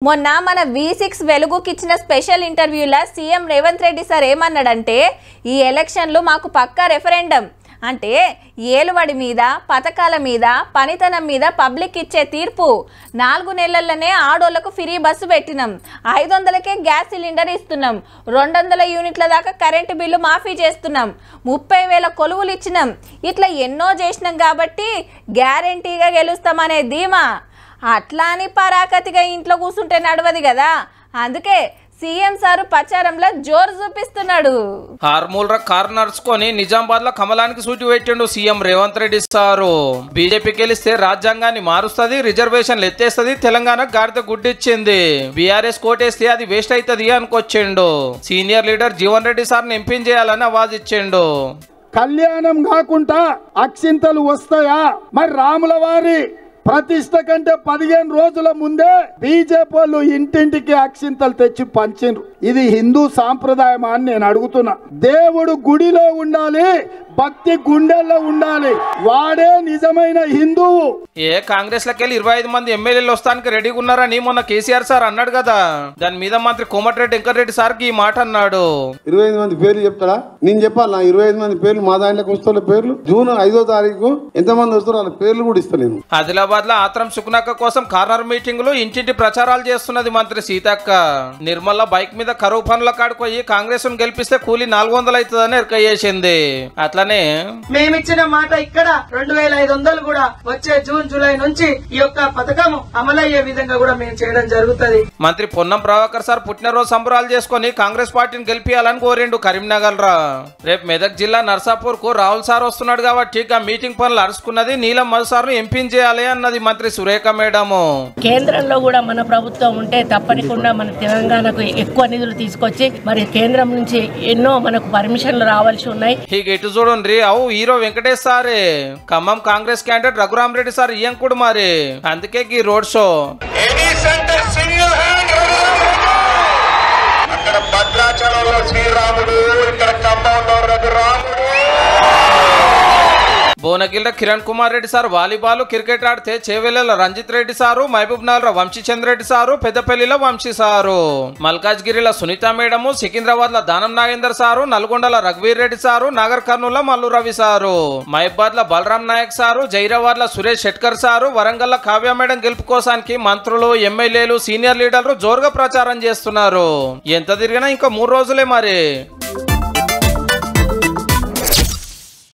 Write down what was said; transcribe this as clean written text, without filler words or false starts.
మొన్న మన V6 వెలుగుకి ఇచ్చిన స్పెషల్ ఇంటర్వ్యూలో సీఎం రేవంత్ రెడ్డి సార్ ఏమన్నాడంటే ఈ ఎలక్షన్లు మాకు పక్కా రెఫరెండం అంటే ఏలువడి మీద పథకాల మీద పనితనం మీద పబ్లిక్ ఇచ్చే తీర్పు 4 నెలల్లోనే ఆడోళ్లకు ఫ్రీ బస్సు పెట్టినాం 500కే గ్యాస్ సిలిండర్ ఇస్తున్నాం 200 యూనిట్ల దాకా కరెంటు బిల్లు మాఫీ చేస్తున్నాం 30,000 కొలువులు ఇచ్చినాం ఇట్లా ఎన్నో చేసినాం కాబట్టి గ్యారెంటీగా గెలుస్తామనే ధీమా అట్లా అని పరాకతిగా ఇంట్లో కూర్చుంటే నడవది కదా అందుకే సీఎం సారు ప్రచారంలో జోరు చూపిస్తున్నాడు హార్మూల్ కార్ నడుచుకొని నిజామాబాద్ లో కమలానికి సూటి పెట్టిండు సీఎం రేవంత్ రెడ్డి సారు బీజేపీకి గెలిస్తే రాజ్యాంగాన్ని మారుస్తుంది రిజర్వేషన్లు ఎత్తేస్తుంది తెలంగాణ గాడిద గుడ్డిచ్చింది బీఆర్ఎస్ కోటేస్తే అది వేస్ట్ అవుతుంది అనుకొచ్చిండు సీనియర్ లీడర్ జీవన్ రెడ్డి సార్ని ఎంపీ చేయాలని అవాజిచ్చిండు కళ్యాణం కాకుండా అక్షింతలు వస్తాయా మరి రాముల వారి ప్రతిష్ట కంటే 15 రోజుల ముందే బీజేపీ వాళ్ళు ఇంటింటికి అక్షింతలు తెచ్చి పంచిండ్రు ఇది హిందూ సాంప్రదాయమా అని నేను అడుగుతున్నా దేవుడు గుడిలో ఉండాలి భక్తి గుండెల్లో ఉండాలి వాడే నిజమైన హిందువు కాంగ్రెస్ లకెళ్ళి 25 మంది ఎమ్మెల్యేలు వస్తానికి రెడీగా ఉన్నారని మొన్న కేసీఆర్ సార్ అన్నాడు కదా దాని మీద మంత్రి కోమటిరెడ్డి వెంకటరెడ్డి సార్ కి ఈ మాట అన్నాడు 25 మంది పేర్లు చెప్తారా నేను చెప్పాలా 25 మంది పేర్లు మా దాంట్లోకి వస్తున్న పేర్లు జూన్ 5వ తారీఖు ఎంతమంది వస్తారో వాళ్ళ పేర్లు కూడా ఇస్తాను నేను ఆదిలాబాద్ లో ఆత్రం సుకునక్క కోసం కార్నర్ మీటింగ్ లో ఇంటింటి ప్రచారాలు చేస్తున్నది మంత్రి సీతక్క నిర్మల బైక్ మీద కరువు పనుల కాడుకోయి కాంగ్రెస్ ను గెలిపిస్తే కూలీ 400 అవుతుందని ఎరక చేసింది అట్లనే మేమిచ్చిన మాట ఇక్కడ 2500 కూడా వచ్చే జూన్ జూలై నుంచి ఈ యొక్క పథకం అమలయ్యే విధంగా కూడా మేము చేయడం జరుగుతుంది మంత్రి పొన్నం ప్రభాకర్ సార్ పుట్టినరోజు సంబరాలు చేసుకుని కాంగ్రెస్ పార్టీని గెలిపియాలని కోరిండు కరీంనగర్ రా రేపు మెదక్ జిల్లా నర్సాపూర్ కు రాహుల్ సార్ వస్తున్నాడు కాబట్టి మీటింగ్ పనులు అరుచుకున్నది నీలం మధు సార్ ను ఎంపీ చేయాలి అన్నది మంత్రి సురేఖ మేడము కేంద్రంలో కూడా మన ప్రభుత్వం ఉంటే తప్పనికుండా మన తెలంగాణకు ఎక్కువ నిధులు తీసుకొచ్చి మరి కేంద్రం నుంచి ఎన్నో మనకు పర్మిషన్లు రావాల్సి ఉన్నాయి ఇటు చూడండి అవు హీరో వెంకటేష్ సారే ఖమ్మం కాంగ్రెస్ క్యాండిడేట్ రఘురామ్ రెడ్డి సార్ ఇయ్యంకుడు మరి అందుకే ఈ రోడ్ షో అక్కడ భద్రాచలంలో శ్రీరాముడు ఇక్కడ ఖమ్మంలో రఘురాముడు భువనగిరిలో Kiran Kumar Reddy sir volleyball cricket ఆడితే చేవెళ్ల రంజిత్ రెడ్డి సారు మహబూబ్ నగర్ వంశీచంద్ర రెడ్డి సారు పెద్దపల్లిలో వంశీ సారు మల్కాజ్గిరిలో సునీత మేడము సికింద్రాబాద్ లో దానం నాగేందర్ సారు నల్గొండలో రఘువీర్ రెడ్డి సారు నాగర్ కర్నూలు మల్లు రవి సారు మహబాద్ లో బలరాం నాయక్ సారు జైరాబాద్ లో సురేష్ షెట్కర్ సారు వరంగల్ లో కావ్య మేడం గెలుపు కోసానికి మంత్రులు ఎమ్మెల్యేలు సీనియర్ లీడర్లు జోరుగా ప్రచారం చేస్తున్నారు ఎంత తిరిగినా ఇంకా 3 రోజులే మరి